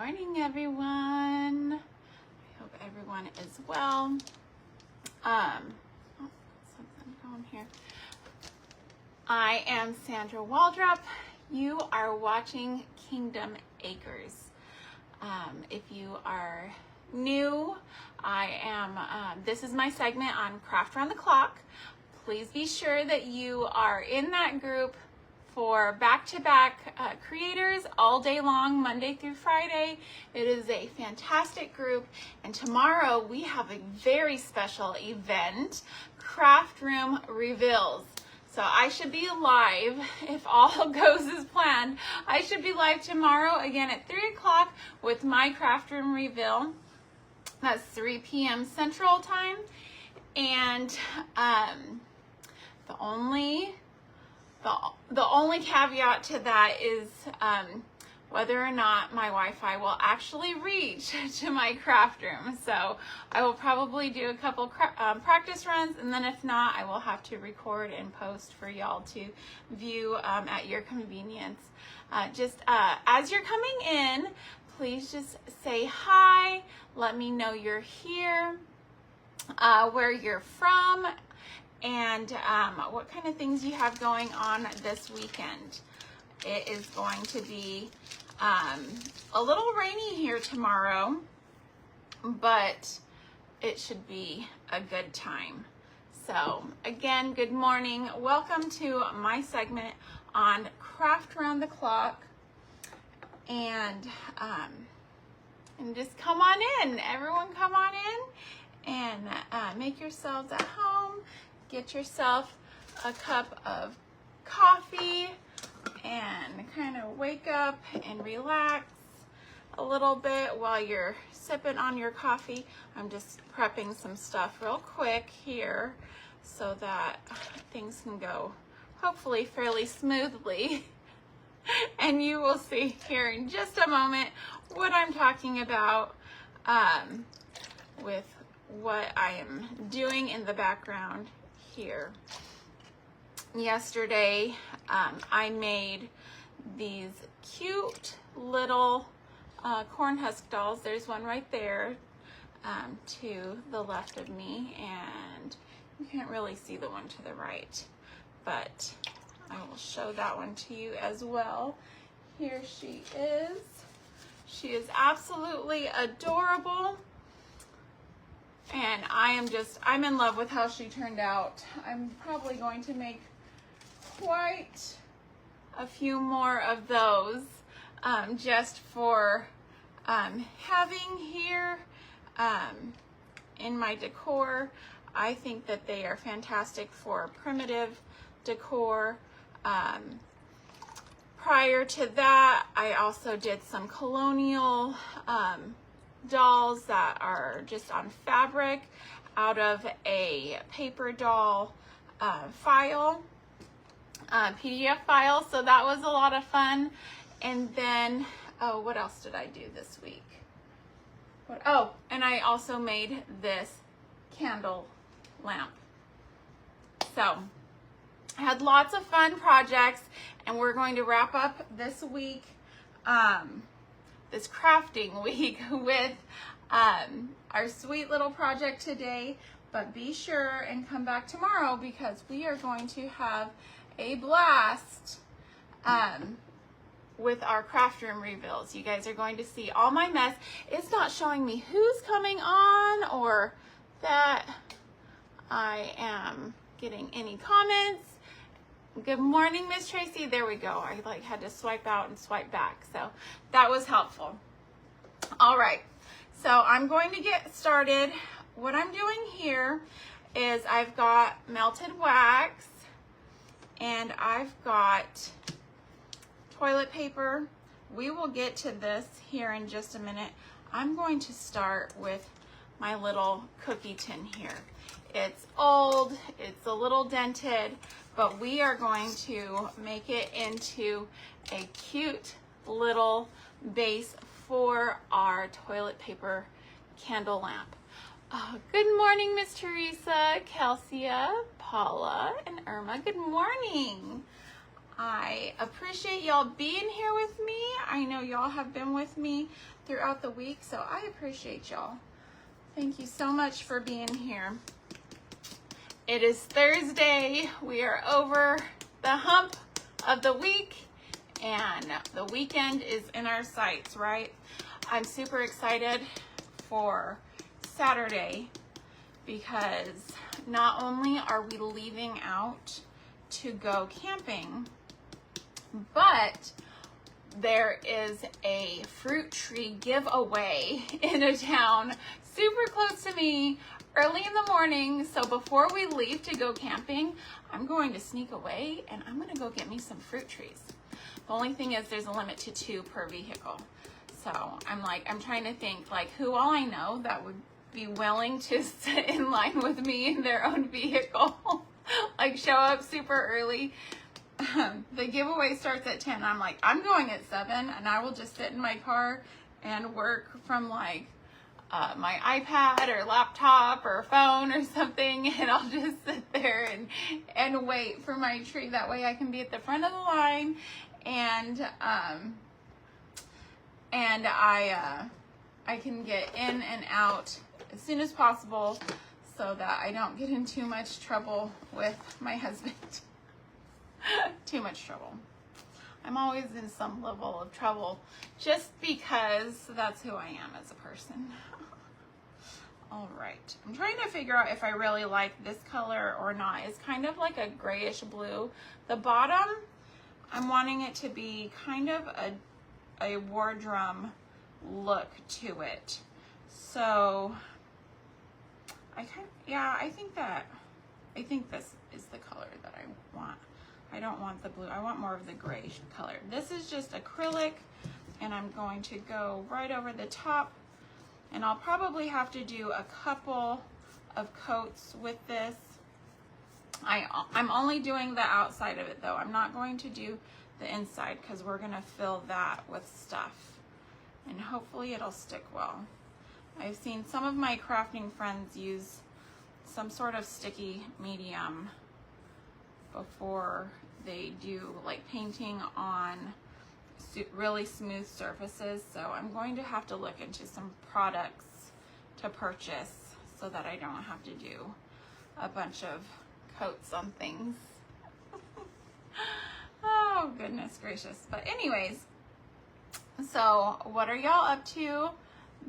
morning, everyone. I hope everyone is well. Something going here. I am Sandra Waldrop. You are watching Kingdom Acres. If you are new, this is my segment on Craft Around the Clock. Please be sure that you are in that group for back-to-back creators all day long, Monday through Friday. It is a fantastic group, and tomorrow we have a very special event, Craft Room Reveals. So I should be live, if all goes as planned. I should be live tomorrow again at 3 o'clock with my Craft Room Reveal. That's 3 p.m. Central Time. And the only caveat to that is whether or not my Wi-Fi will actually reach to my craft room. So I will probably do a couple practice runs, and then if not, I will have to record and post for y'all to view at your convenience. As you're coming in, please just say hi, let me know you're here, where you're from, and what kind of things you have going on this weekend. It is going to be a little rainy here tomorrow, but it should be a good time. So again, good morning. Welcome to my segment on Craft Around the Clock. And just come on in. Everyone come on in and make yourselves at home. Get yourself a cup of coffee and kind of wake up and relax a little bit while you're sipping on your coffee. I'm just prepping some stuff real quick here so that things can go hopefully fairly smoothly. And you will see here in just a moment what I'm talking about with what I am doing in the background here. Yesterday, I made these cute little corn husk dolls. There's one right there to the left of me, and you can't really see the one to the right, but I will show that one to you as well. Here she is. She is absolutely adorable. And I'm in love with how she turned out. I'm probably going to make quite a few more of those just for having here in my decor. I think that they are fantastic for primitive decor. Prior to that, I also did some colonial dolls that are just on fabric out of a paper doll file, PDF file. So that was a lot of fun. And then, what else did I do this week? And I also made this candle lamp. So I had lots of fun projects, and we're going to wrap up this week, this crafting week, with our sweet little project today. But be sure and come back tomorrow because we are going to have a blast with our craft room reveals. You guys are going to see all my mess. It's not showing me who's coming on or that I am getting any comments. Good morning, Miss Tracy. There we go. I had to swipe out and swipe back, so that was helpful. All right, so I'm going to get started. What I'm doing here is I've got melted wax and I've got toilet paper. We will get to this here in just a minute. I'm going to start with my little cookie tin here. It's old, it's a little dented, but we are going to make it into a cute little base for our toilet paper candle lamp. Good morning, Miss Teresa, Kelsia, Paula, and Irma. Good morning. I appreciate y'all being here with me. I know y'all have been with me throughout the week, so I appreciate y'all. Thank you so much for being here. It is Thursday. We are over the hump of the week, and the weekend is in our sights, right? I'm super excited for Saturday because not only are we leaving out to go camping, but there is a fruit tree giveaway in a town super close to me early in the morning. So before we leave to go camping, I'm going to sneak away and I'm going to go get me some fruit trees. The only thing is there's a limit to 2 per vehicle. So I'm trying to think like who all I know that would be willing to sit in line with me in their own vehicle, like show up super early. The giveaway starts at 10. I'm like, I'm going at 7 and I will just sit in my car and work from like my iPad or laptop or phone or something, and I'll just sit there and wait for my tree. That way I can be at the front of the line and I can get in and out as soon as possible so that I don't get in too much trouble with my husband. Too much trouble. I'm always in some level of trouble just because that's who I am as a person. All right, I'm trying to figure out if I really like this color or not. It's kind of like a grayish blue. The bottom, I'm wanting it to be kind of a wardrobe look to it. So I think this is the color that I want. I don't want the blue. I want more of the gray color. This is just acrylic, and I'm going to go right over the top, and I'll probably have to do a couple of coats with this. I'm only doing the outside of it though. I'm not going to do the inside because we're gonna fill that with stuff, and hopefully it'll stick well. I've seen some of my crafting friends use some sort of sticky medium before they do like painting on really smooth surfaces. So I'm going to have to look into some products to purchase so that I don't have to do a bunch of coats on things. Oh goodness gracious. But anyways, so what are y'all up to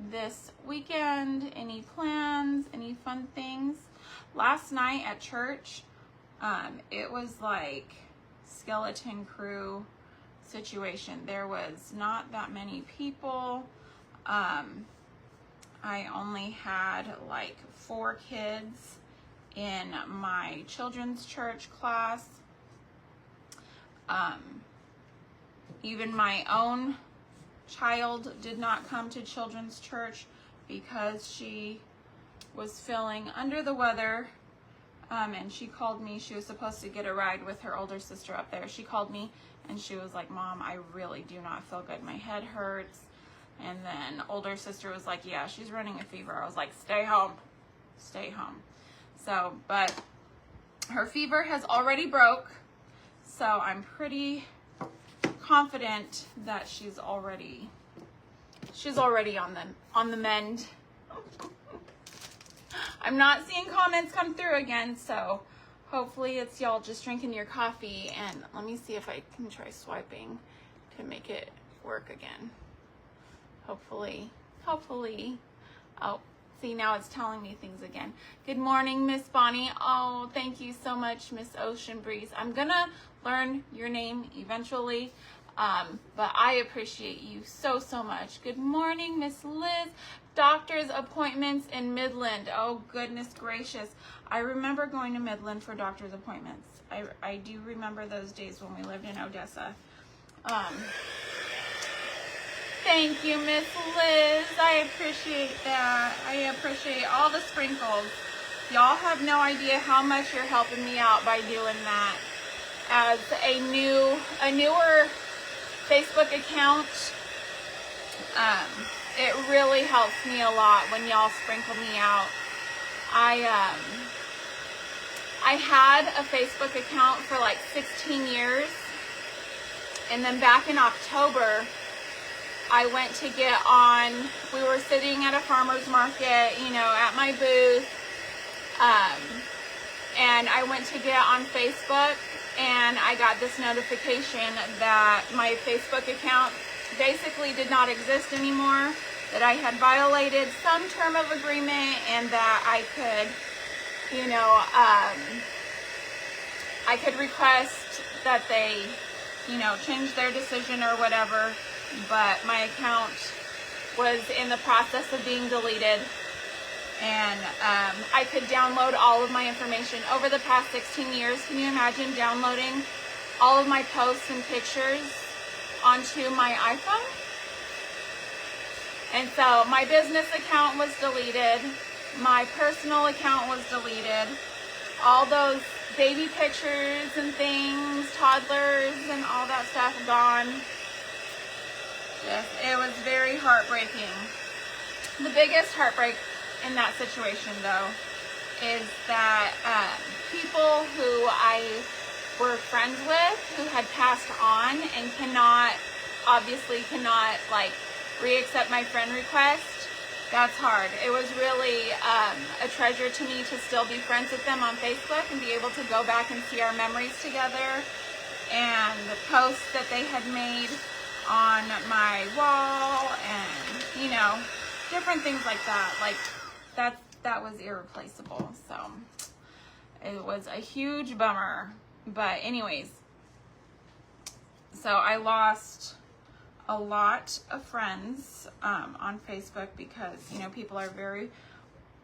this weekend? Any plans? Any fun things? Last night at church, it was like skeleton crew situation. There was not that many people. I only had like 4 kids in my children's church class. Even my own child did not come to children's church because she was feeling under the weather. And she called me. She was supposed to get a ride with her older sister up there. She called me and she was like, Mom, I really do not feel good. My head hurts. And then older sister was like, yeah, she's running a fever. I was like, stay home. Stay home. So, but her fever has already broke. So I'm pretty confident that she's already on the mend. I'm not seeing comments come through again, so hopefully it's y'all just drinking your coffee. And let me see if I can try swiping to make it work again. Hopefully. Oh, see, now it's telling me things again. Good morning, Miss Bonnie. Oh, thank you so much, Miss Ocean Breeze. I'm gonna learn your name eventually, but I appreciate you so much. Good morning, Miss Liz. Doctor's appointments in Midland. Oh, goodness gracious. I remember going to Midland for doctor's appointments. I do remember those days when we lived in Odessa. Thank you, Miss Liz. I appreciate that. I appreciate all the sprinkles. Y'all have no idea how much you're helping me out by doing that. As a newer Facebook account, it really helps me a lot when y'all sprinkle me out. I had a Facebook account for like 16 years, And then back in October, I went to get on, we were sitting at a farmer's market, you know, at my booth, and I went to get on Facebook, and I got this notification that my Facebook account basically did not exist anymore, that I had violated some term of agreement, and that I could, you know, I could request that they, you know, change their decision or whatever, but my account was in the process of being deleted, and I could download all of my information over the past 16 years. Can you imagine downloading all of my posts and pictures onto my iPhone? And so my business account was deleted, my personal account was deleted, all those baby pictures and things, toddlers and all that stuff gone. Yes, it was very heartbreaking. The biggest heartbreak in that situation, though, is that people who I were friends with who had passed on and obviously cannot like re-accept my friend request. That's hard. It was really a treasure to me to still be friends with them on Facebook and be able to go back and see our memories together and the posts that they had made on my wall and, you know, different things like that. Like, that was irreplaceable. So it was a huge bummer. But anyways, so I lost a lot of friends on Facebook because, you know, people are very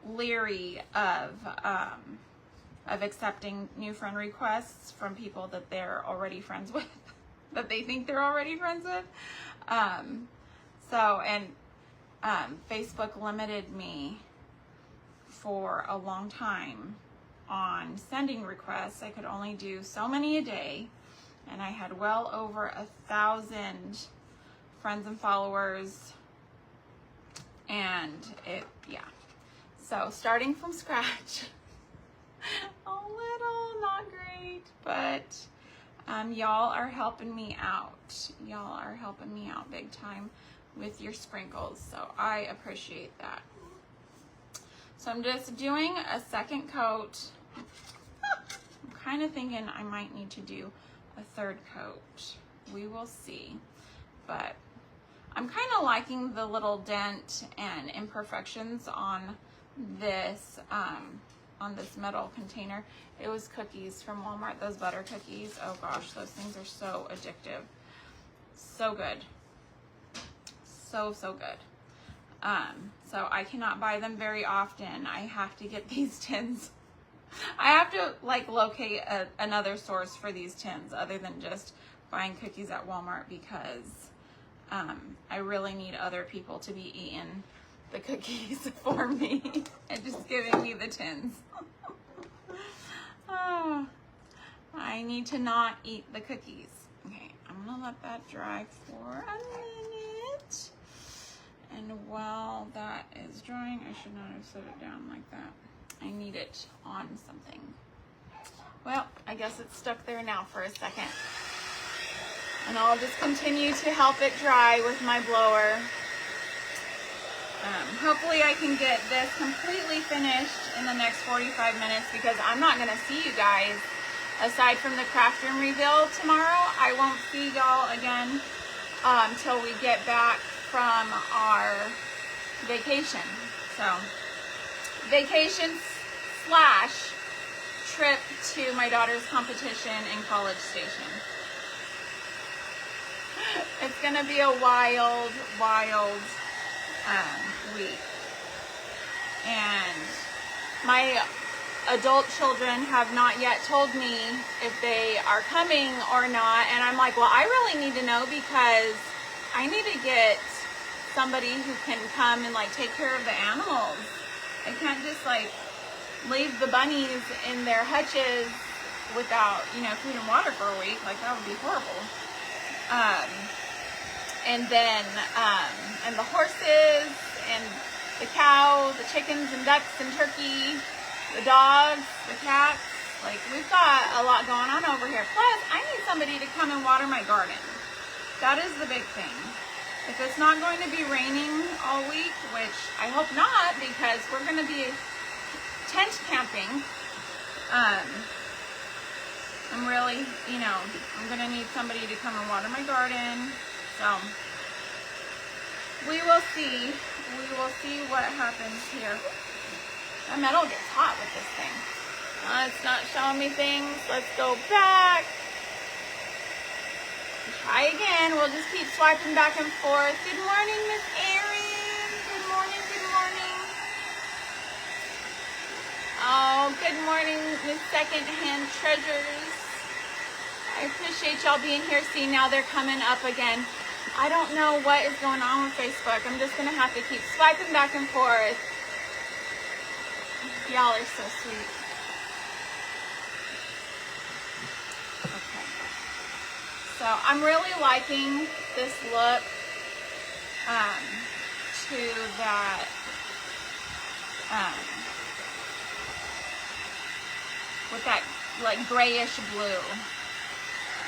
leery of accepting new friend requests from people that they're already friends with, that they think they're already friends with. Facebook limited me for a long time on sending requests. I could only do so many a day, and I had well over 1,000 friends and followers, and yeah. So starting from scratch, a little not great, but y'all are helping me out. Y'all are helping me out big time with your sprinkles, so I appreciate that. So I'm just doing a second coat. I'm kind of thinking I might need to do a third coat. We will see. But I'm kind of liking the little dent and imperfections on this metal container. It was cookies from Walmart, those butter cookies. Oh gosh, those things are so addictive. So good. So good. So I cannot buy them very often. I have to get these tins. I have to like locate another source for these tins other than just buying cookies at Walmart, because I really need other people to be eating the cookies for me and just giving me the tins. Oh, I need to not eat the cookies. Okay, I'm gonna let that dry for a minute. And while that is drying, I should not have set it down like that. I need it on something. Well, I guess it's stuck there now for a second. And I'll just continue to help it dry with my blower. Hopefully I can get this completely finished in the next 45 minutes, because I'm not going to see you guys aside from the craft room reveal tomorrow. I won't see y'all again till we get back from our vacation. So vacation / trip to my daughter's competition in College Station. It's gonna be a wild week. And my adult children have not yet told me if they are coming or not, and I'm like, well, I really need to know, because I need to get somebody who can come and like take care of the animals. I can't just like leave the bunnies in their hutches without, you know, food and water for a week. Like, that would be horrible. And then and the horses and the cow, the chickens and ducks and turkey, the dogs, the cats. Like, we've got a lot going on over here. Plus, I need somebody to come and water my garden. That is the big thing. If it's not going to be raining all week, which I hope not, because we're going to be tent camping, I'm really, you know, I'm going to need somebody to come and water my garden. So we will see. We will see what happens here. My metal gets hot with this thing. It's not showing me things. Let's go back. Try again. We'll just keep swiping back and forth. Good morning, Miss Erin. Good morning, good morning. Oh, good morning, Miss Secondhand Treasures. I appreciate y'all being here. See, now they're coming up again. I don't know what is going on with Facebook. I'm just going to have to keep swiping back and forth. Y'all are so sweet. So I'm really liking this look to that with that like grayish blue.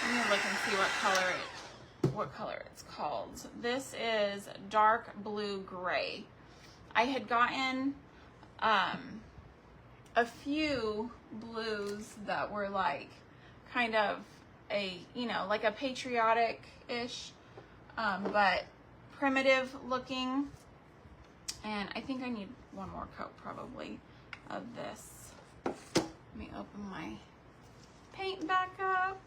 Let me look and see what color it's called. This is dark blue gray. I had gotten a few blues that were like kind of a, you know, like a patriotic-ish, but primitive looking. And I think I need one more coat probably of this. Let me open my paint back up.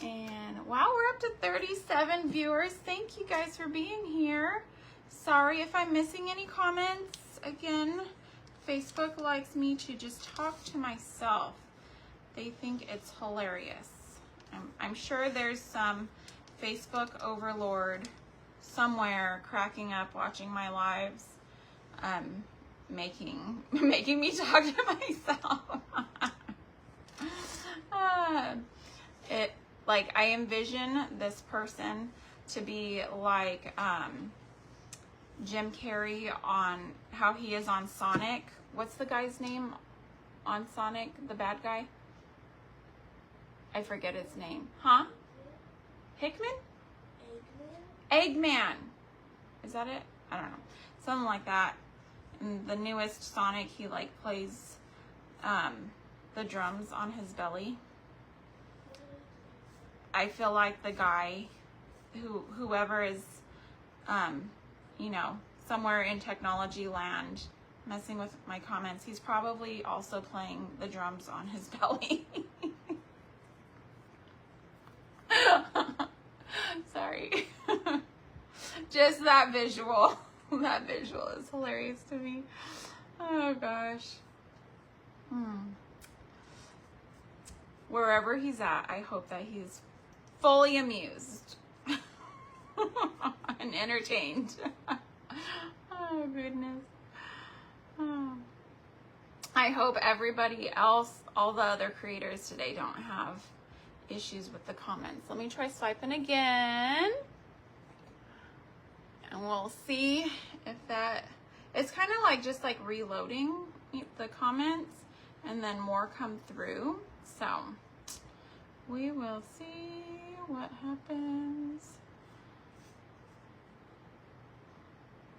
And wow, we're up to 37 viewers. Thank you guys for being here. Sorry if I'm missing any comments. Again, Facebook likes me to just talk to myself. They think it's hilarious. I'm sure there's some Facebook overlord somewhere cracking up watching my lives, making me talk to myself. Like I envision this person to be like Jim Carrey on how he is on Sonic. What's the guy's name on Sonic, the bad guy? I forget his name. Huh? Hickman? Eggman. Is that it? I don't know. Something like that. In the newest Sonic, he like plays the drums on his belly. I feel like the guy whoever is you know, somewhere in technology land messing with my comments, he's probably also playing the drums on his belly. Sorry. Just that visual. That visual is hilarious to me. Oh gosh. Wherever he's at, I hope that he's fully amused and entertained. Oh goodness. Oh. I hope everybody else, all the other creators today, don't have issues with the comments. Let me try swiping again. And we'll see if that, it's kind of like just like reloading the comments and then more come through. So we will see what happens.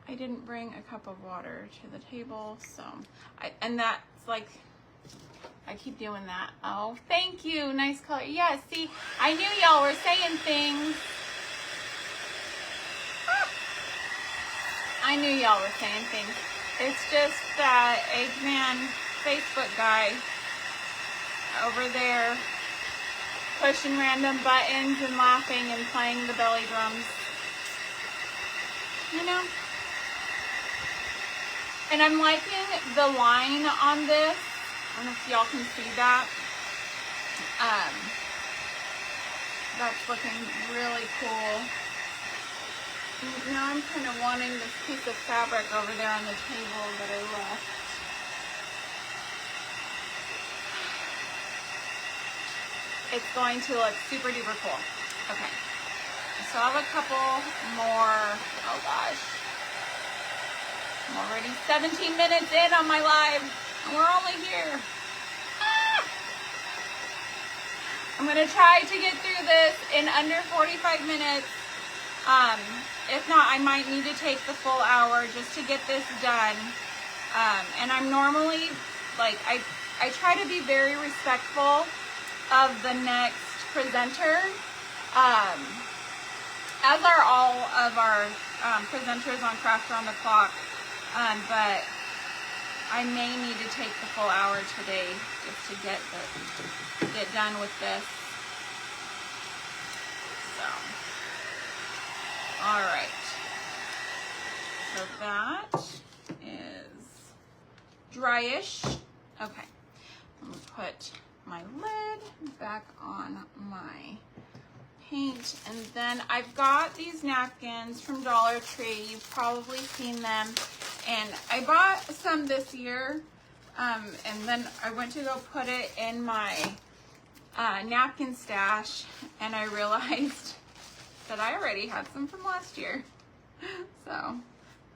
I didn't bring a cup of water to the table, so and that's like, I keep doing that. Oh, thank you. Nice color. Yeah, see, I knew y'all were saying things. I knew y'all were saying things. It's just that Eggman Facebook guy over there pushing random buttons and laughing and playing the belly drums. You know? And I'm liking the line on this. I don't know if y'all can see that. That's looking really cool. Now I'm kind of wanting this piece of fabric over there on the table that I left. It's going to look super duper cool. Okay. So I have a couple more. Oh gosh. I'm already 17 minutes in on my live. And we're only here. Ah! I'm gonna try to get through this in under 45 minutes. If not, I might need to take the full hour just to get this done. And I'm normally, like, I try to be very respectful of the next presenter, as are all of our presenters on Craft Around the Clock. But I may need to take the full hour today just to get done with this. So, all right. So that is dryish. Okay. I'm gonna put my lid back on my paint, and then I've got these napkins from Dollar Tree. You've probably seen them, and I bought some this year, and then I went to go put it in my napkin stash, and I realized that I already had some from last year. So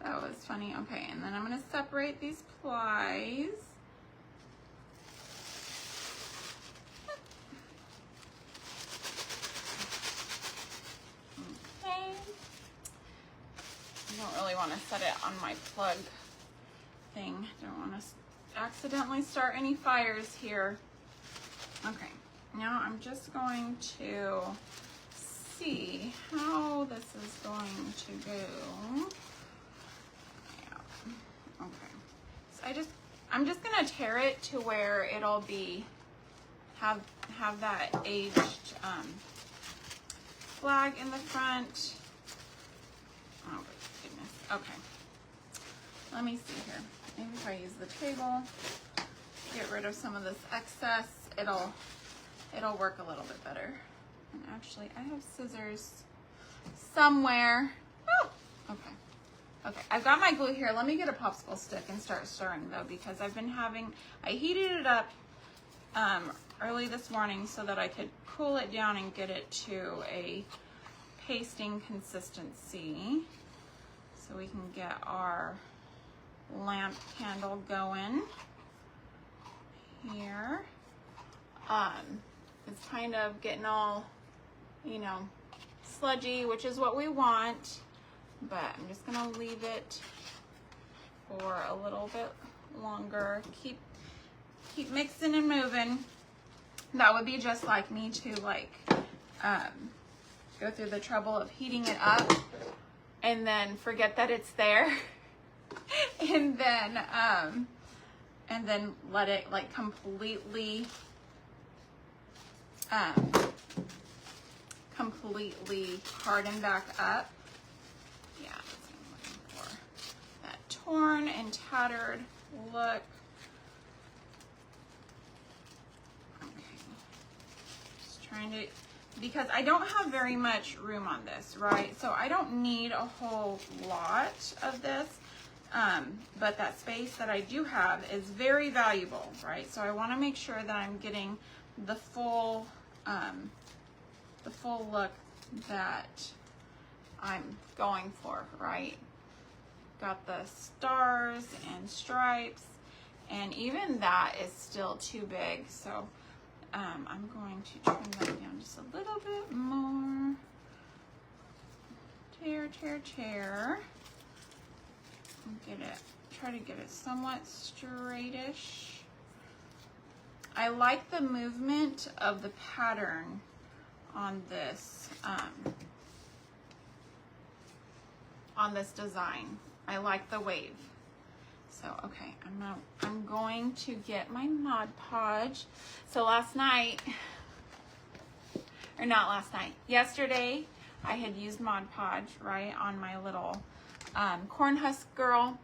that was funny. Okay, and then I'm going to separate these plies. Okay. I don't really want to set it on my plug thing. Don't want to accidentally start any fires here. Okay, now I'm just going to see how this is going to go. Yeah. Okay, so I'm just gonna tear it to where it'll be have that aged flag in the front. Oh goodness. Okay, let me see here. Maybe if I use the table, get rid of some of this excess, it'll work a little bit better. And actually, I have scissors somewhere. Oh, okay. Okay, I've got my glue here. Let me get a popsicle stick and start stirring though, because I heated it up early this morning so that I could cool it down and get it to a pasting consistency, so we can get our lamp candle going here. It's kind of getting all, you know, sludgy, which is what we want, but I'm just gonna leave it for a little bit longer. Keep mixing and moving. That would be just like me to like go through the trouble of heating it up and then forget that it's there and then let it like completely harden back up. Yeah, that's what I'm looking for. That torn and tattered look. Okay. Just trying to, because I don't have very much room on this, right? So I don't need a whole lot of this. But that space that I do have is very valuable, right? So I want to make sure that I'm getting the full look that I'm going for, right? Got the stars and stripes, and even that is still too big. So I'm going to trim that down just a little bit more. Tear, tear, tear. Get it, try to get it somewhat straightish. I like the movement of the pattern on this design. I like the wave. So okay, I'm going to get my Mod Podge. So yesterday I had used Mod Podge, right, on my little corn husk girl,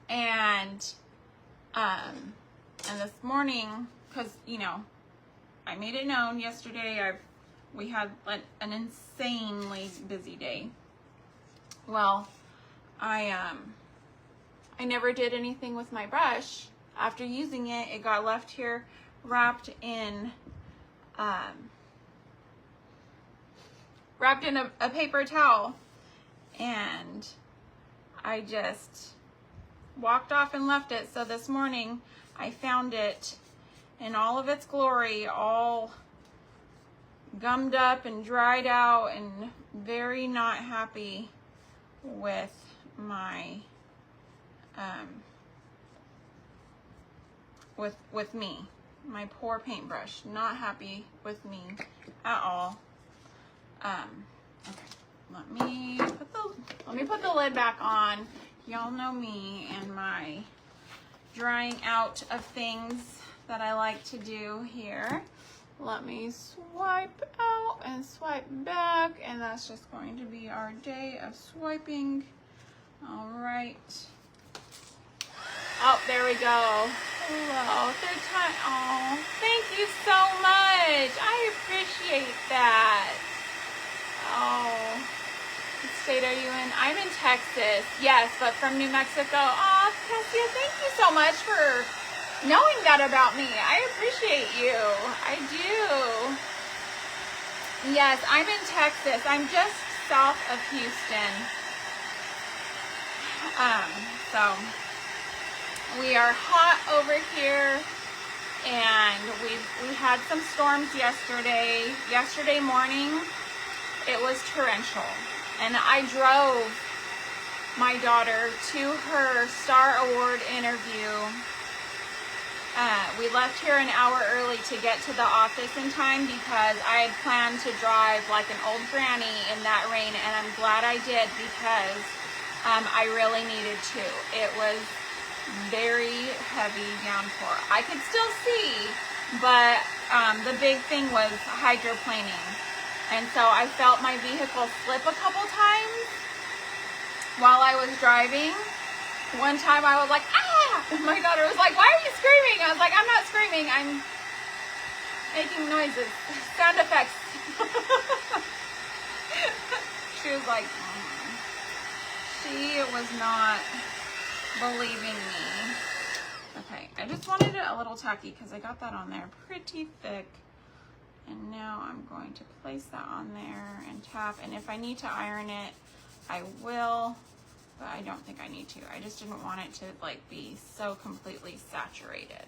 and this morning, because you know, I made it known yesterday we had an insanely busy day. Well, I never did anything with my brush. After using it, it got left here wrapped in a paper towel. And I just walked off and left it. So this morning I found it in all of its glory, all gummed up and dried out and very not happy with my with me. My poor paintbrush, not happy with me at all. Okay, let me put the lid back on. Y'all know me and my drying out of things that I like to do here. Let me swipe out and swipe back, and that's just going to be our day of swiping. All right. Oh, there we go. Hello, third time. Oh, thank you so much. I appreciate that. Oh, what state are you in? I'm in Texas. Yes, but from New Mexico. Oh, Cassia, thank you so much for knowing that about me. I appreciate you. I do. Yes, I'm in Texas. I'm just south of Houston. So we are hot over here, and we had some storms yesterday. Yesterday morning, it was torrential, and I drove my daughter to her Star Award interview. We left here an hour early to get to the office in time because I had planned to drive like an old granny in that rain, and I'm glad I did because I really needed to. It was very heavy downpour. I could still see, but the big thing was hydroplaning. And so I felt my vehicle slip a couple times while I was driving. One time I was like, ah! My daughter was like, why are you screaming? I was like, I'm not screaming. I'm making noises. Sound effects. She was like, she was not believing me. Okay, I just wanted it a little tacky because I got that on there pretty thick. And now I'm going to place that on there and tap. And if I need to iron it, I will, but I don't think I need to. I just didn't want it to like be so completely saturated.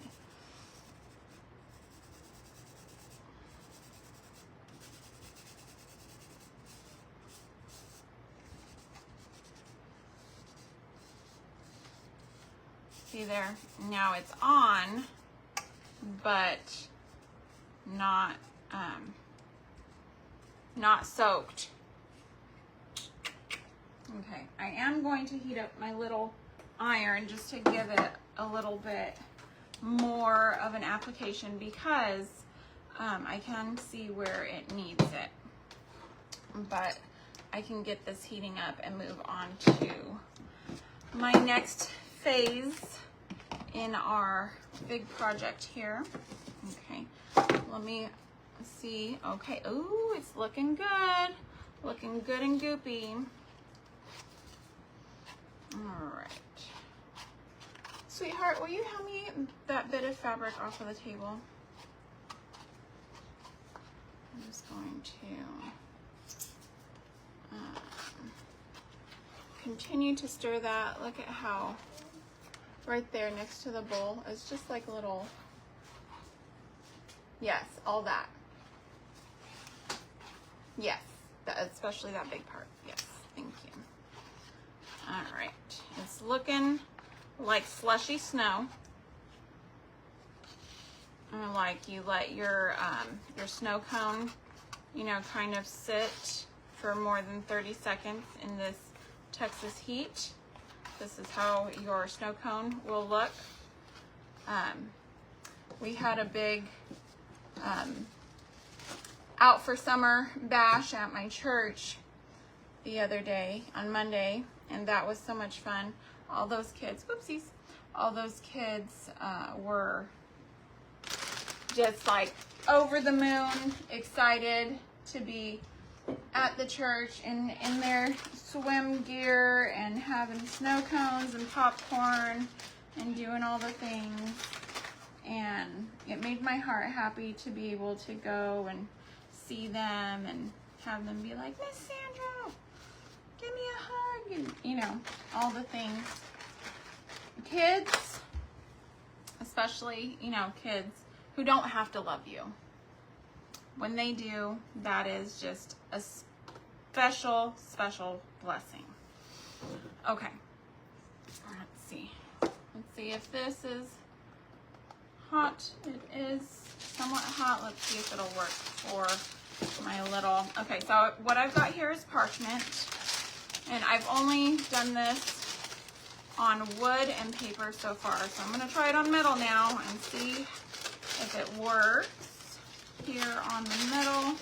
See there? Now it's on, but not soaked. Okay, I am going to heat up my little iron just to give it a little bit more of an application because I can see where it needs it. But I can get this heating up and move on to my next phase in our big project here. Okay, let me see. Okay, ooh, it's looking good. Looking good and goopy. All right. Sweetheart, will you help me that bit of fabric off of the table? I'm just going to continue to stir that. Look at how right there next to the bowl is just like a little, yes, all that. Yes, especially that big part. Yes, thank you. All right, it's looking like slushy snow. And like you let your snow cone, you know, kind of sit for more than 30 seconds in this Texas heat. This is how your snow cone will look. We had a big out for summer bash at my church the other day on Monday, and that was so much fun. All those kids, whoopsies, all those kids were just like over the moon, excited to be at the church in their swim gear and having snow cones and popcorn and doing all the things. And it made my heart happy to be able to go and see them and have them be like, Miss Sandra, give me a hug, and you know, all the things. Kids, especially, you know, kids who don't have to love you. when they do, that is just a special, special blessing. Okay, let's see. Let's see if this is hot. It is somewhat hot. Let's see if it'll work for my little, okay, so what I've got here is parchment, and I've only done this on wood and paper so far. So I'm gonna try it on metal now and see if it works here on the metal.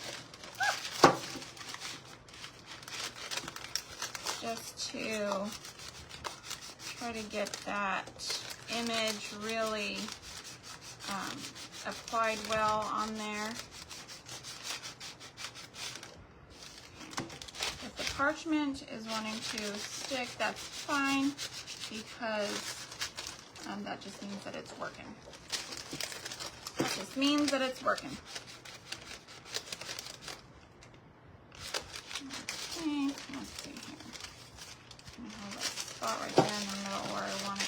Just to try to get that image really applied well on there. If the parchment is wanting to stick, that's fine, because that just means that it's working. That just means that it's working. Okay, let's see here. I have a spot right there in the middle where I want it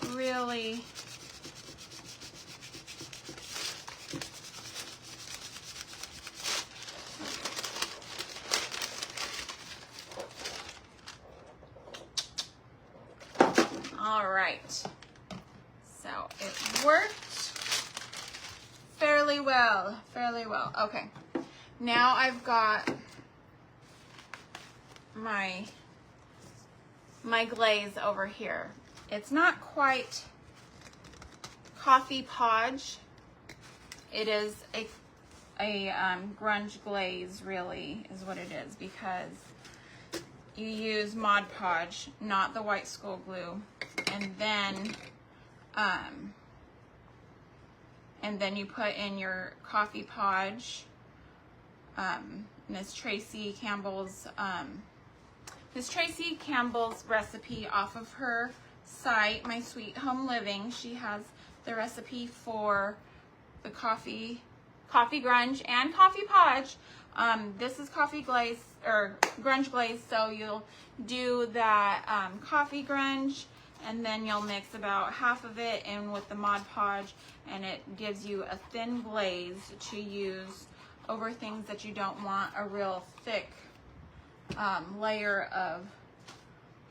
to really all right. So it worked fairly well, fairly well. Okay, now I've got my glaze over here. It's not quite coffee podge. It is a grunge glaze, really, is what it is, because you use Mod Podge, not the white school glue, and then you put in your coffee podge. Miss Tracy Campbell's recipe off of her site, My Sweet Home Living. She has the recipe for the coffee grunge and coffee podge. This is coffee glaze or grunge glaze, so you'll do that coffee grunge, and then you'll mix about half of it in with the Mod Podge, and it gives you a thin glaze to use over things that you don't want a real thick layer of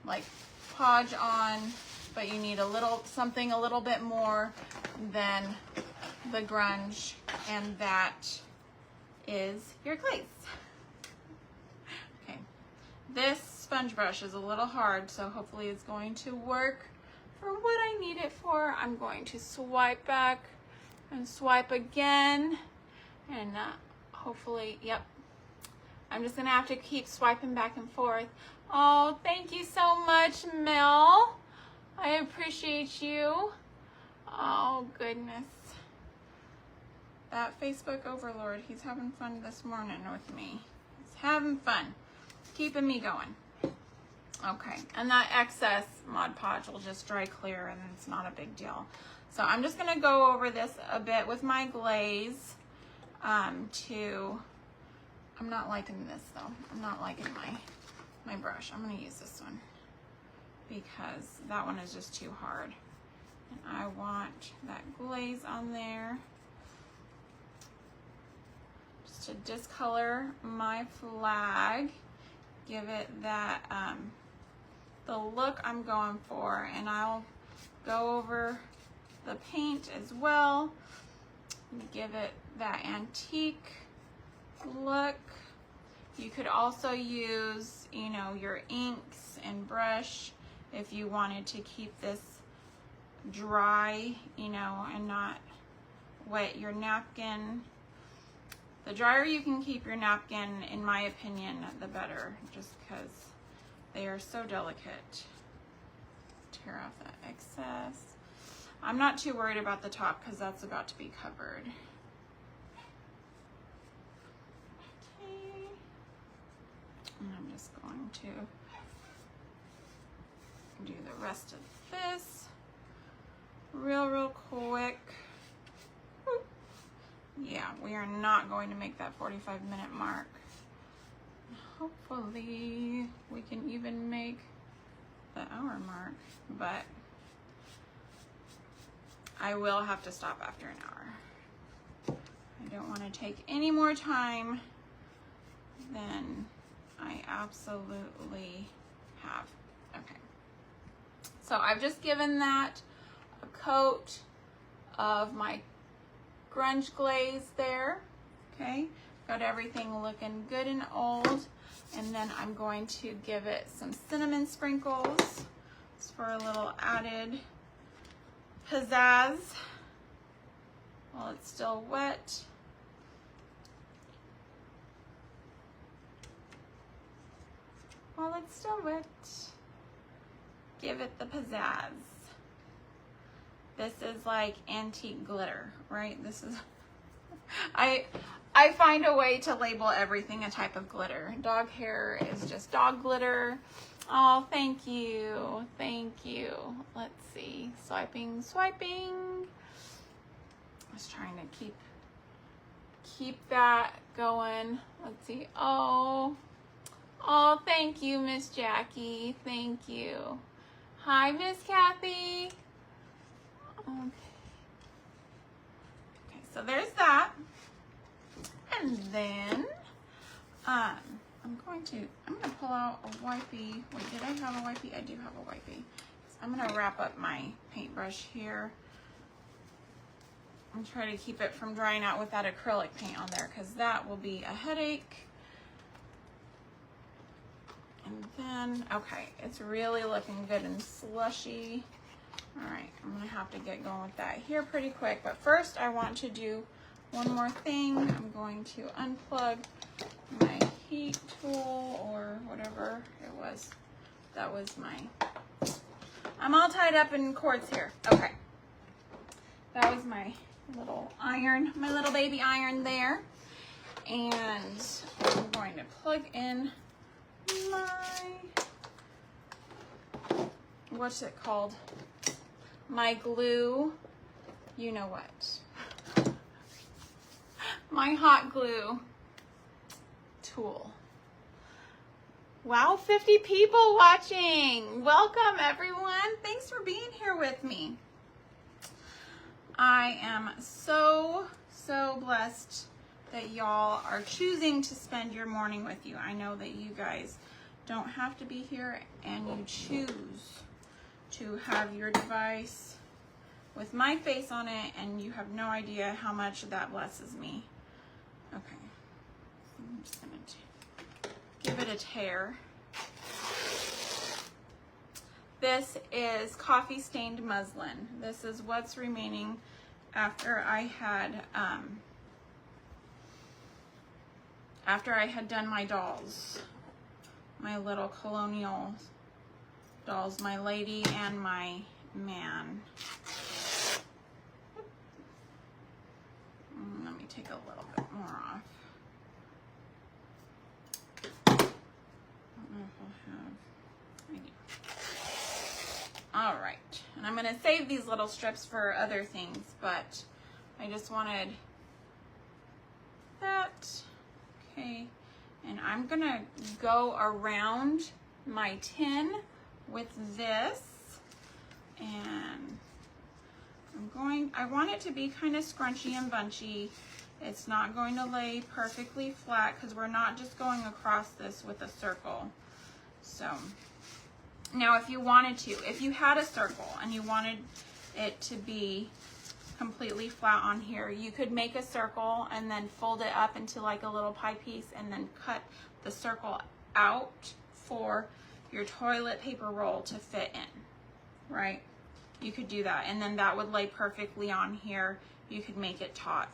like podge on, but you need something a little bit more than the grunge, and that is your glaze. Okay, this sponge brush is a little hard, so hopefully it's going to work for what I need it for. I'm going to swipe back and swipe again, and hopefully, yep. I'm just gonna have to keep swiping back and forth. Oh, thank you so much, Mel. I appreciate you. Oh, goodness. That Facebook overlord, he's having fun this morning with me. He's having fun, keeping me going. Okay, and that excess Mod Podge will just dry clear, and it's not a big deal. So I'm just gonna go over this a bit with my glaze. I'm not liking this though. I'm not liking my brush. I'm gonna use this one because that one is just too hard. And I want that glaze on there just to discolor my flag, give it that the look I'm going for, and I'll go over the paint as well, give it that antique look. You could also use, you know, your inks and brush if you wanted to keep this dry, you know, and not wet your napkin. The drier you can keep your napkin, in my opinion, the better, just because they are so delicate. Tear off that excess. I'm not too worried about the top because that's about to be covered. Okay. And I'm just going to do the rest of this real quick. Yeah, we are not going to make that 45-minute mark. Hopefully we can even make the hour mark, but I will have to stop after an hour. I don't want to take any more time than I absolutely have. Okay. So I've just given that a coat of my grunge glaze there. Okay. Got everything looking good and old. And then I'm going to give it some cinnamon sprinkles for a little added pizzazz while it's still wet. While it's still wet, give it the pizzazz. This is like antique glitter, right? This is, I find a way to label everything a type of glitter. Dog hair is just dog glitter. Oh, thank you. Thank you. Let's see. Swiping, swiping. I was trying to keep that going. Let's see. Oh, thank you, Miss Jackie. Thank you. Hi, Miss Kathy. Okay. Okay, so there's that. And then I'm gonna pull out a wipey. Wait, did I have a wipey? I do have a wipey. So I'm gonna wrap up my paintbrush here and try to keep it from drying out with that acrylic paint on there, because that will be a headache. And then, okay, it's really looking good and slushy. All right, I'm gonna have to get going with that here pretty quick. But first, I want to do one more thing. I'm going to unplug my heat tool or whatever it was. That was I'm all tied up in cords here. Okay. That was my little iron, my little baby iron there. And I'm going to plug in what's it called? My glue, you know what? My hot glue tool. Wow, 50 people watching. Welcome everyone. Thanks for being here with me. I am so blessed that y'all are choosing to spend your morning with you. I know that you guys don't have to be here, and you choose to have your device with my face on it, and you have no idea how much that blesses me. Okay, I'm just gonna give it a tear. This is coffee stained muslin. This is what's remaining after I had done my dolls, my little colonial dolls, my lady and my man. Let me take a little bit more off. I don't know if I'll have, I do. All right, and I'm gonna save these little strips for other things, but I just wanted that. Okay, and I'm gonna go around my tin with this, and I want it to be kind of scrunchy and bunchy. It's not going to lay perfectly flat because we're not just going across this with a circle. So now if you wanted to, if you had a circle and you wanted it to be completely flat on here, you could make a circle and then fold it up into like a little pie piece and then cut the circle out for your toilet paper roll to fit in, right? You could do that, and then that would lay perfectly on here. You could make it taut.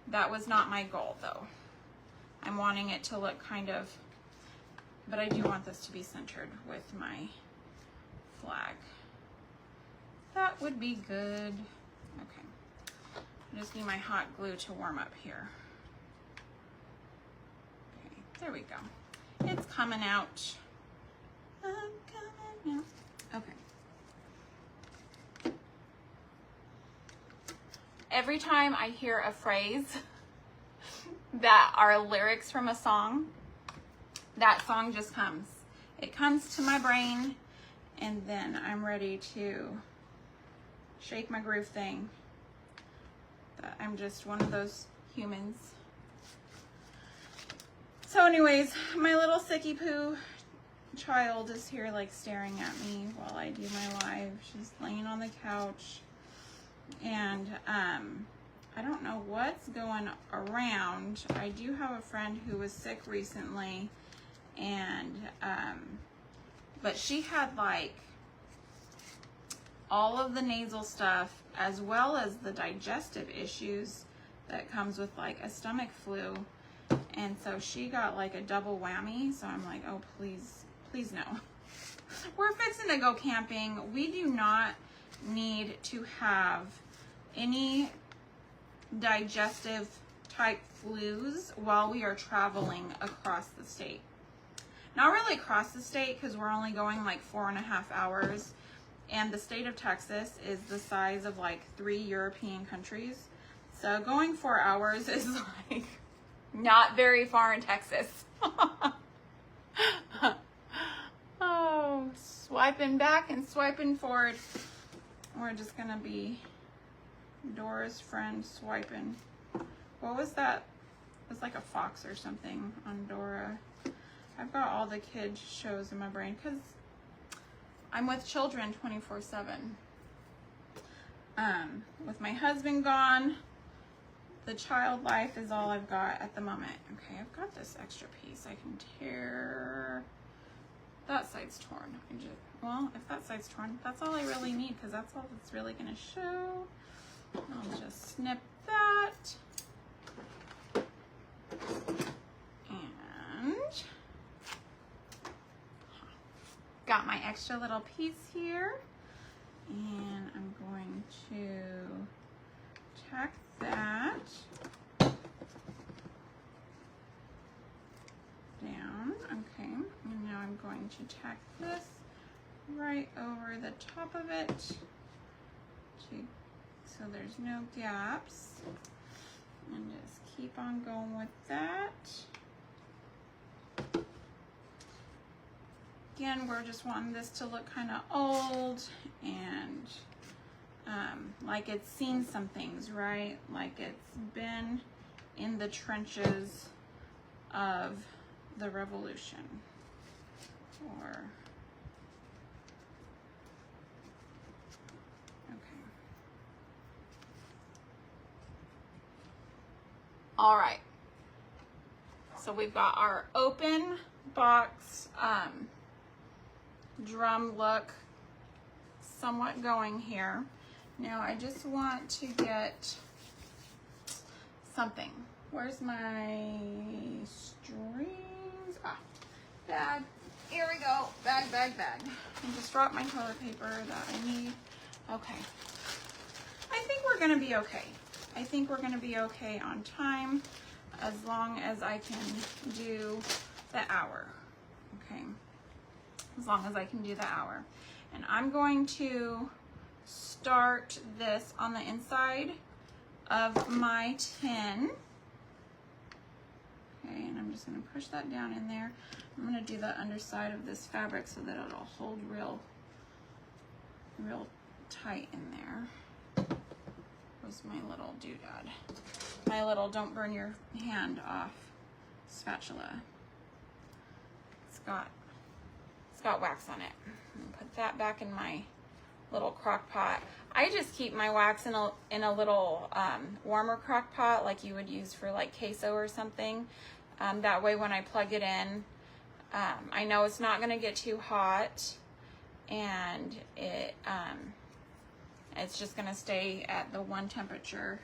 That was not my goal though. I'm wanting it to look kind of, but I do want this to be centered with my flag. That would be good. Okay, I just need my hot glue to warm up here. Okay, there we go. It's coming out. Coming out. Okay. Every time I hear a phrase that are lyrics from a song, that song just comes. It comes to my brain, and then I'm ready to shake my groove thing. I'm just one of those humans. So anyways, my little sicky poo child is here like staring at me while I do my live. She's laying on the couch, and I don't know what's going around. I do have a friend who was sick recently, and but she had like all of the nasal stuff as well as the digestive issues that comes with like a stomach flu, and so she got like a double whammy. So I'm like, oh please, please no. We're fixing to go camping. We do not need to have any digestive type flus while we are traveling across the state. Not really across the state, because we're only going like 4.5 hours, and the state of Texas is the size of like 3 European countries. So going 4 hours is like not very far in Texas. Oh, swiping back and swiping forward. We're just gonna be Dora's friend swiping. What was that? It was like a fox or something on Dora. I've got all the kids shows in my brain because I'm with children 24/7. With my husband gone, the child life is all I've got at the moment. Okay, I've got this extra piece I can tear. That side's torn. Well, if that side's torn, that's all I really need, because that's all that's really gonna show. I'll just snip that. And got my extra little piece here. And I'm going to tack that down. Okay, and now I'm going to tack this right over the top of it so there's no gaps, and just keep on going with that. Again, we're just wanting this to look kind of old and like it's seen some things, right? Like it's been in the trenches of the revolution. Or okay. All right. So we've got our open box drum look somewhat going here. Now I just want to get something. Where's my strings? Ah, bag. Here we go. Bag, bag, bag. I just dropped my toilet paper that I need. Okay. I think we're gonna be okay. I think we're gonna be okay on time as long as I can do the hour. Okay. As long as I can do the hour. And I'm going to start this on the inside of my tin. Okay, and I'm just going to push that down in there. I'm going to do the underside of this fabric so that it'll hold real tight in there. Where's my little doodad? My little don't burn your hand off spatula. It's got wax on it. Put that back in my little crock pot. I just keep my wax in a little warmer crock pot like you would use for like queso or something. That way when I plug it in, I know it's not gonna get too hot, and it's just gonna stay at the one temperature.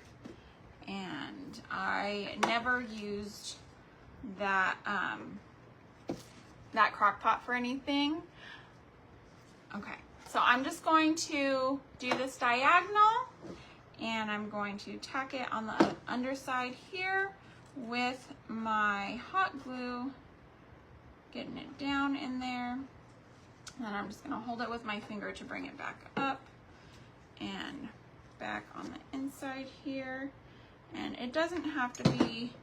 And I never used that that crock pot for anything. Okay, so I'm just going to do this diagonal, and I'm going to tack it on the underside here with my hot glue, getting it down in there. And then I'm just gonna hold it with my finger to bring it back up and back on the inside here. And it doesn't have to be,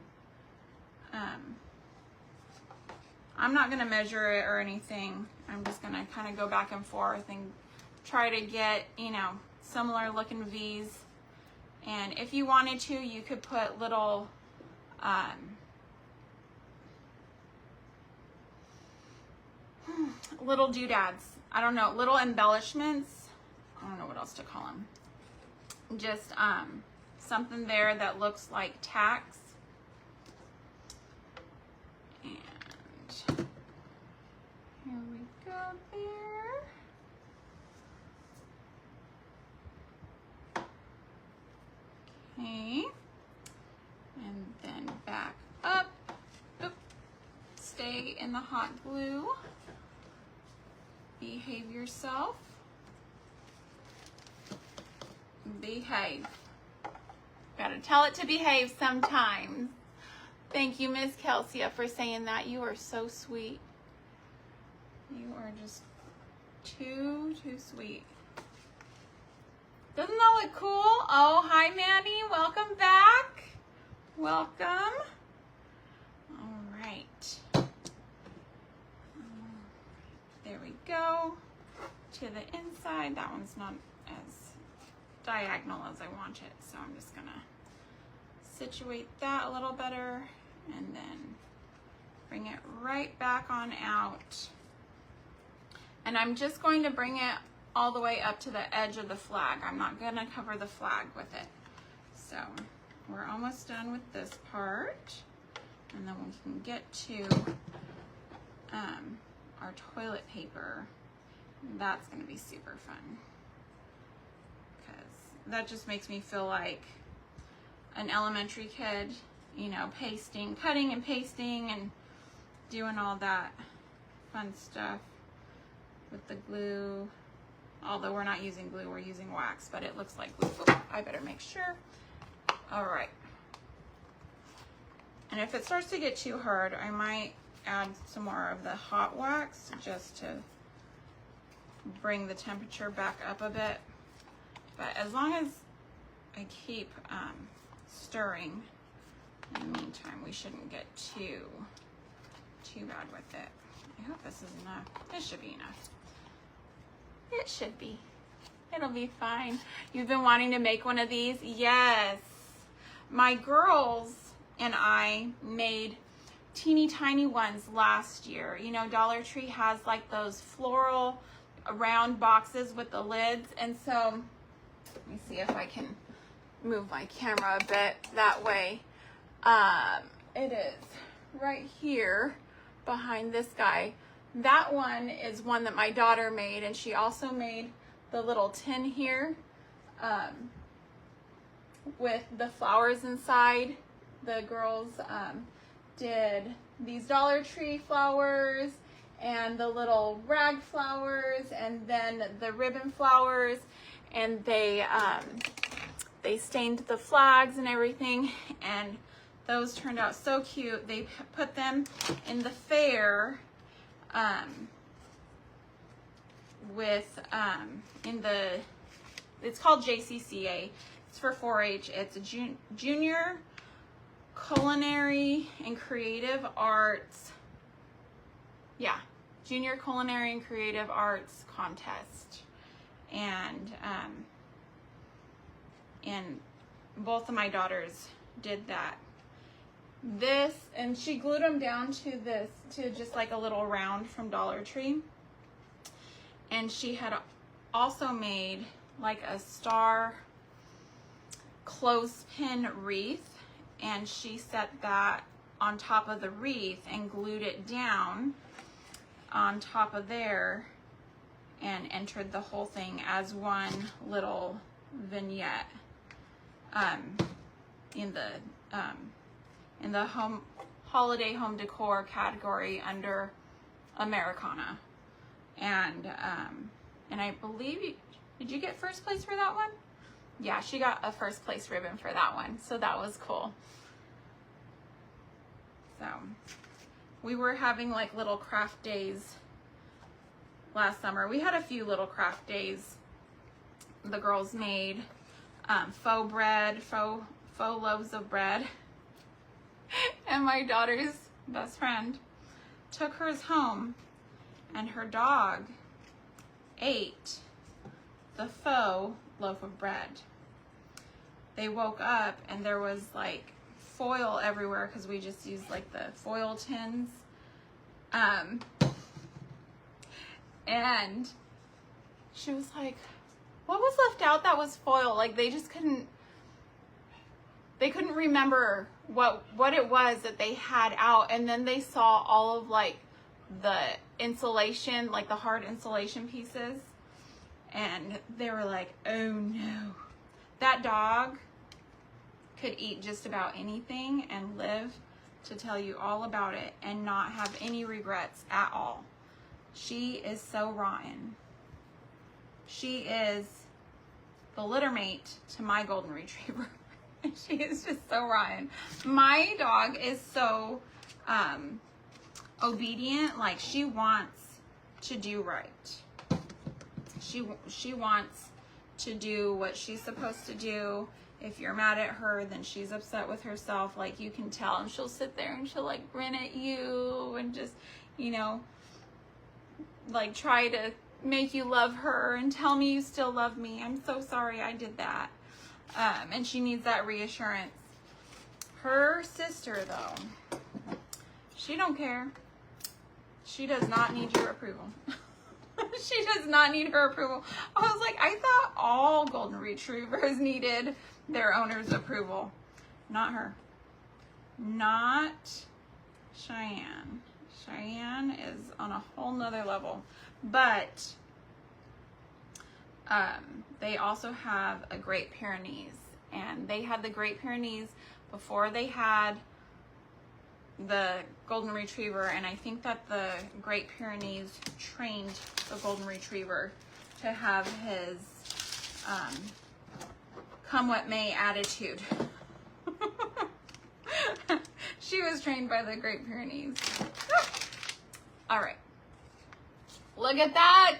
I'm not gonna measure it or anything. I'm just gonna kind of go back and forth and try to get, you know, similar looking V's. And if you wanted to, you could put little little doodads. I don't know, little embellishments. I don't know what else to call them. Just something there that looks like tacks. And here we go there. Okay. And then back up. Oop. Stay in the hot glue. Behave yourself. Behave. Gotta tell it to behave sometimes. Thank you, Miss Kelsia, for saying that. You are so sweet. You are just too sweet. Doesn't that look cool? Oh, hi, Manny. Welcome back. Welcome. All right. There we go. To the inside. That one's not as diagonal as I want it, so I'm just gonna situate that a little better and then bring it right back on out. And I'm just going to bring it all the way up to the edge of the flag. I'm not gonna cover the flag with it. So we're almost done with this part, and then we can get to our toilet paper. That's gonna be super fun, because that just makes me feel like an elementary kid, you know, pasting, cutting and pasting and doing all that fun stuff with the glue. Although we're not using glue, we're using wax, but it looks like glue. Oh, I better make sure. All right. And if it starts to get too hard, I might add some more of the hot wax just to bring the temperature back up a bit. But as long as I keep stirring, in the meantime, we shouldn't get too bad with it. I hope this is enough. This should be enough. It should be. It'll be fine. You've been wanting to make one of these? Yes. My girls and I made teeny tiny ones last year. You know, Dollar Tree has like those floral round boxes with the lids. And so, let me see if I can move my camera a bit that way. It is right here behind this guy. That one is one that my daughter made, and she also made the little tin here with the flowers inside. The girls did these Dollar Tree flowers and the little rag flowers and then the ribbon flowers, and they stained the flags and everything, and those turned out so cute. They put them in the fair it's called JCCA. It's for 4-H. It's a Junior Culinary and Creative Arts. Yeah, Junior Culinary and Creative Arts contest. And both of my daughters did that. This, and she glued them down to this, to just like a little round from Dollar Tree. And she had also made like a star clothespin wreath, and she set that on top of the wreath and glued it down on top of there and entered the whole thing as one little vignette in the holiday home decor category under Americana. And I believe did you get first place for that one? Yeah, she got a first place ribbon for that one, so that was cool. So we were having like little craft days last summer. We had a few little craft days. The girls made faux bread, faux loaves of bread. And my daughter's best friend took hers home, and her dog ate the faux loaf of bread. they woke up and there was like foil everywhere because we just used like the foil tins. And she was like, what was left out that was foil? Like they just couldn't remember what it was that they had out. And then they saw all of like the insulation, like the hard insulation pieces. And they were like, oh no. That dog could eat just about anything and live to tell you all about it and not have any regrets at all. She is so rotten. She is the litter mate to my golden retriever. She is just so rotten. My dog is so obedient. Like she wants to do right. She wants to do what she's supposed to do. If you're mad at her, then she's upset with herself. Like you can tell, and she'll sit there and she'll like grin at you and just, you know, like try to make you love her and tell me you still love me. I'm so sorry I did that. And she needs that reassurance. Her sister though, she don't care. She does not need your approval. She does not need her approval. I was like, I thought all golden retrievers needed their owner's approval. Not her. Not Cheyenne. Cheyenne is on a whole nother level. But they also have a Great Pyrenees. And they had the Great Pyrenees before they had the golden retriever, and I think that the Great Pyrenees trained the golden retriever to have his come what may attitude. She was trained by the Great Pyrenees. All right, look at that.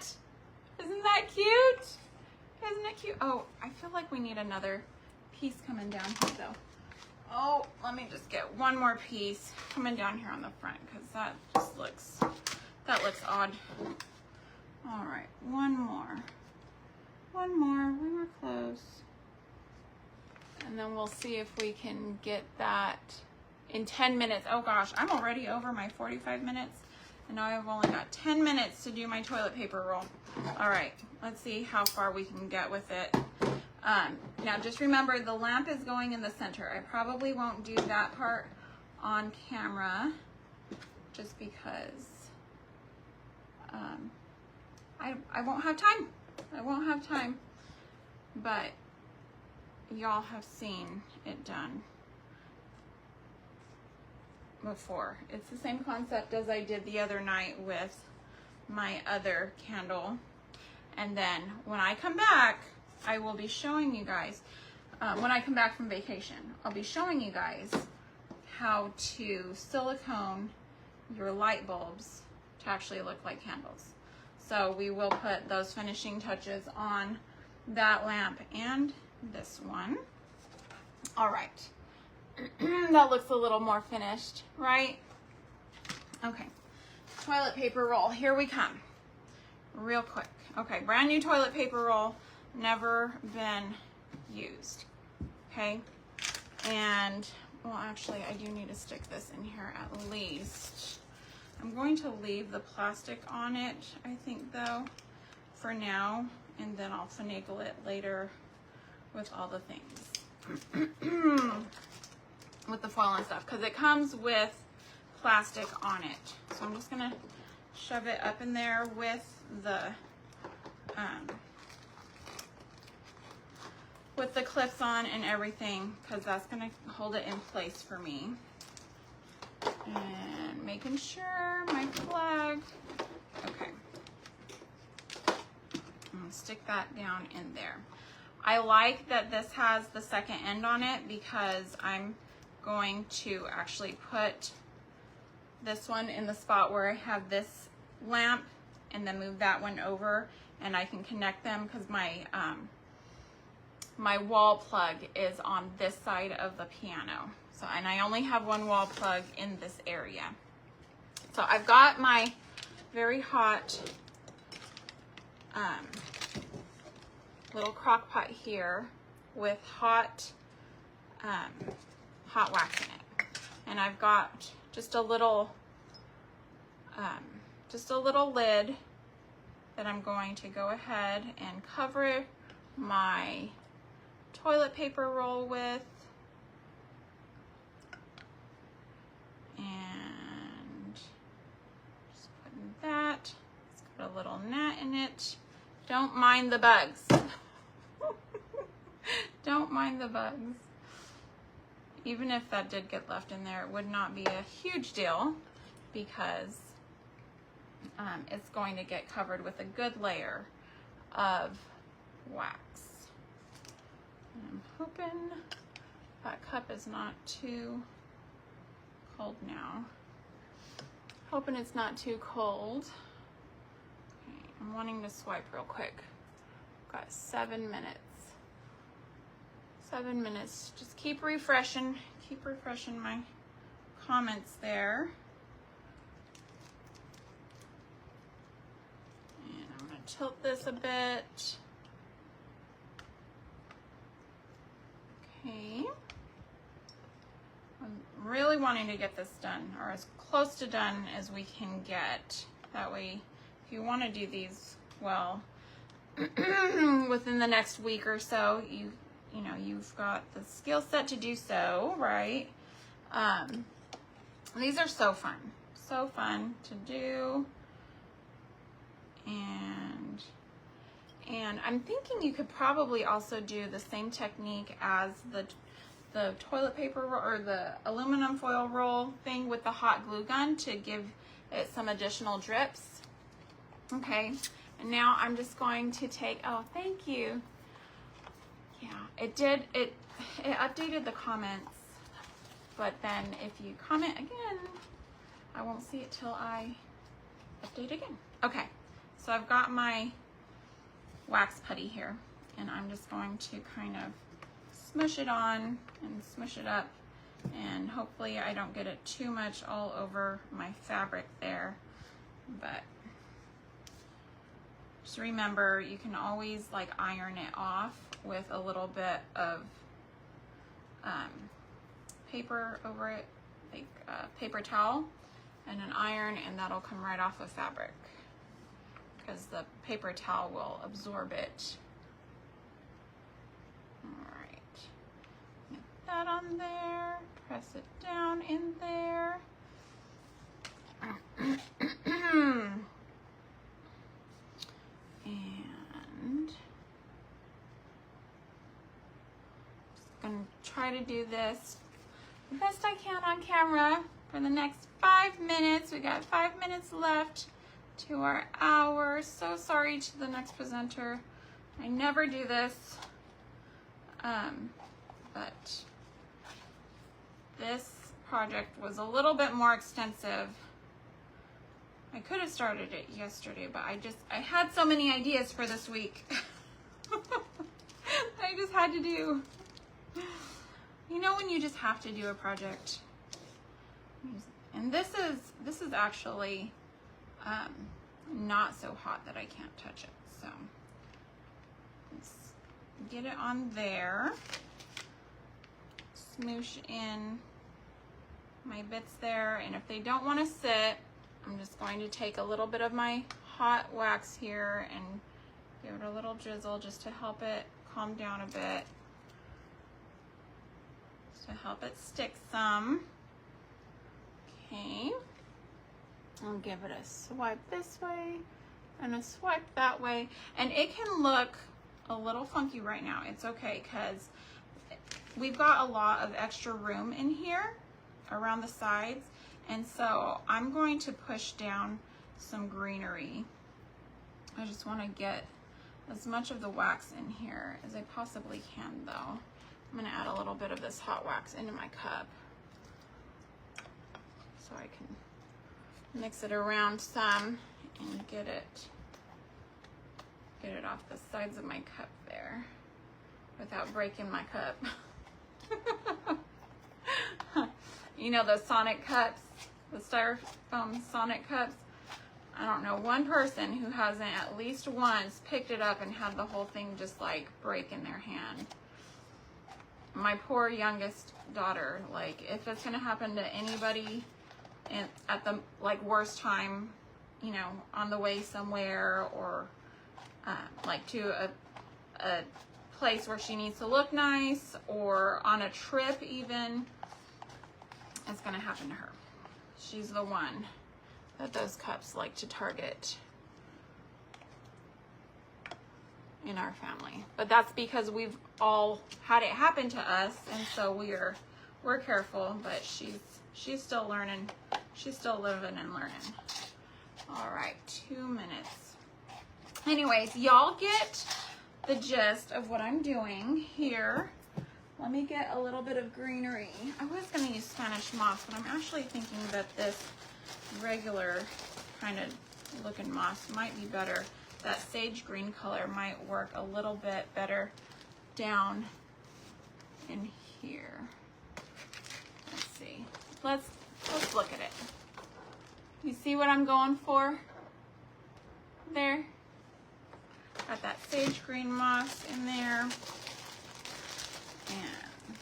Isn't that cute? Isn't it cute? Oh, I feel like we need another piece coming down here though. Oh, let me just get one more piece coming down here on the front because that just looks odd. All right, one more, we're close. And then we'll see if we can get that in 10 minutes. Oh gosh, I'm already over my 45 minutes and now I've only got 10 minutes to do my toilet paper roll. All right, let's see how far we can get with it. Now just remember the lamp is going in the center. I probably won't do that part on camera just because I won't have time. I won't have time, but y'all have seen it done before. It's the same concept as I did the other night with my other candle. And then when I come back, I will be showing you guys, when I come back from vacation, I'll be showing you guys how to silicone your light bulbs to actually look like candles. So we will put those finishing touches on that lamp and this one. All right. That looks a little more finished, right? Okay. Toilet paper roll. Here we come. Real quick. Okay, brand new toilet paper roll. Never been used. Okay, and well, actually I do need to stick this in here at least. I'm going to leave the plastic on it, I think though, for now, and then I'll finagle it later with all the things. With the foil and stuff, because it comes with plastic on it. So I'm just gonna shove it up in there with the clips on and everything, because that's gonna hold it in place for me. And making sure my flag, okay. I'm gonna stick that down in there. I like that this has the second end on it because I'm going to actually put this one in the spot where I have this lamp and then move that one over, and I can connect them because my my wall plug is on this side of the piano. So, and I only have one wall plug in this area. So I've got my very hot little crock pot here with hot hot wax in it. And I've got just a little lid that I'm going to go ahead and cover my toilet paper roll with. And just putting that. It's got a little gnat in it. Don't mind the bugs. Don't mind the bugs. Even if that did get left in there, it would not be a huge deal because it's going to get covered with a good layer of wax. And I'm hoping that cup is not too cold now. Hoping it's not too cold. Okay, I'm wanting to swipe real quick. Got 7 minutes. 7 minutes. Just keep refreshing my comments there. And I'm going to tilt this a bit. Okay. I'm really wanting to get this done, or as close to done as we can get. That way, if you want to do these, well, within the next week or so, you know, you've got the skill set to do so, right? These are so fun to do. And I'm thinking you could probably also do the same technique as the toilet paper or the aluminum foil roll thing with the hot glue gun to give it some additional drips. Okay, and now I'm just going to take, oh, thank you. Yeah, it updated the comments, but then if you comment again, I won't see it till I update again. Okay, so I've got my wax putty here, and I'm just going to kind of smush it on and smush it up, and hopefully I don't get it too much all over my fabric there, but just remember you can always like iron it off with a little bit of paper over it, like paper towel and an iron, and that'll come right off of fabric because the paper towel will absorb it. All right, get that on there, press it down in there. And just gonna try to do this the best I can on camera for the next 5 minutes. We got 5 minutes left to our hour. So sorry to the next presenter. I never do this, but this project was a little bit more extensive. I could have started it yesterday, but I had so many ideas for this week. I just had to do. You know when you just have to do a project. And this is actually not so hot that I can't touch it. So let's get it on there. Smoosh in my bits there, and if they don't want to sit, I'm just going to take a little bit of my hot wax here and give it a little drizzle just to help it calm down a bit, to help it stick some. Okay, I'll give it a swipe this way and a swipe that way, and it can look a little funky right now. It's okay because we've got a lot of extra room in here around the sides, and so I'm going to push down some greenery. I just want to get as much of the wax in here as I possibly can though. I'm going to add a little bit of this hot wax into my cup so I can mix it around some and get it off the sides of my cup there without breaking my cup. You know those Sonic cups, the styrofoam Sonic cups? I don't know one person who hasn't at least once picked it up and had the whole thing just like break in their hand. my poor youngest daughter, like if it's gonna happen to anybody at the like worst time, you know, on the way somewhere, or like to a place where she needs to look nice, or on a trip even, it's gonna happen to her. She's the one that those cups like to target in our family. But that's because we've all had it happen to us, and so we're careful, but she's still learning. She's still living and learning. All right, 2 minutes. Anyways, y'all get the gist of what I'm doing here. Let me get a little bit of greenery. I was gonna use Spanish moss, but I'm actually thinking that this regular kind of looking moss might be better. That sage green color might work a little bit better down in here. Let's see. Let's look at it. You see what I'm going for there? Got that sage green moss in there. And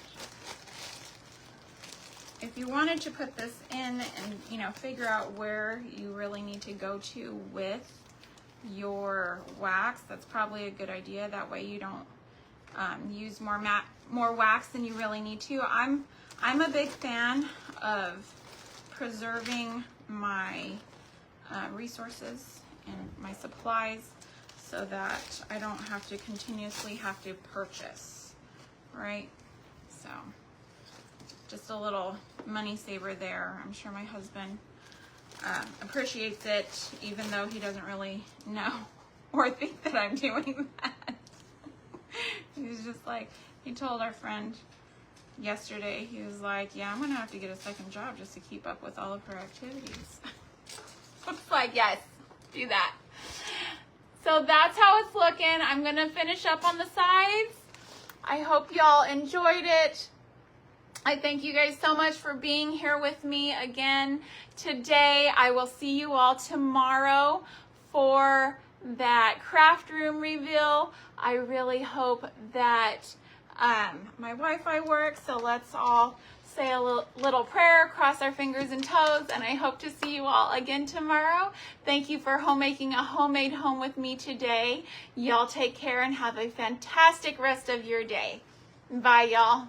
if you wanted to put this in and, you know, figure out where you really need to go to with your wax, that's probably a good idea. That way you don't use more wax than you really need to. I'm a big fan of preserving my resources and my supplies so that I don't have to continuously have to purchase, right? So just a little money saver there. I'm sure my husband appreciates it, even though he doesn't really know or think that I'm doing that. He's just like, he told our friend yesterday, he was like, yeah, I'm gonna have to get a second job just to keep up with all of her activities. I was like, yes, do that. So that's how it's looking. I'm gonna finish up on the sides. I hope y'all enjoyed it. I thank you guys so much for being here with me again today. I will see you all tomorrow for that craft room reveal. I really hope that my Wi-Fi works, so let's all say a little prayer, cross our fingers and toes, and I hope to see you all again tomorrow. Thank you for making a homemade home with me today. Y'all take care and have a fantastic rest of your day. Bye, y'all.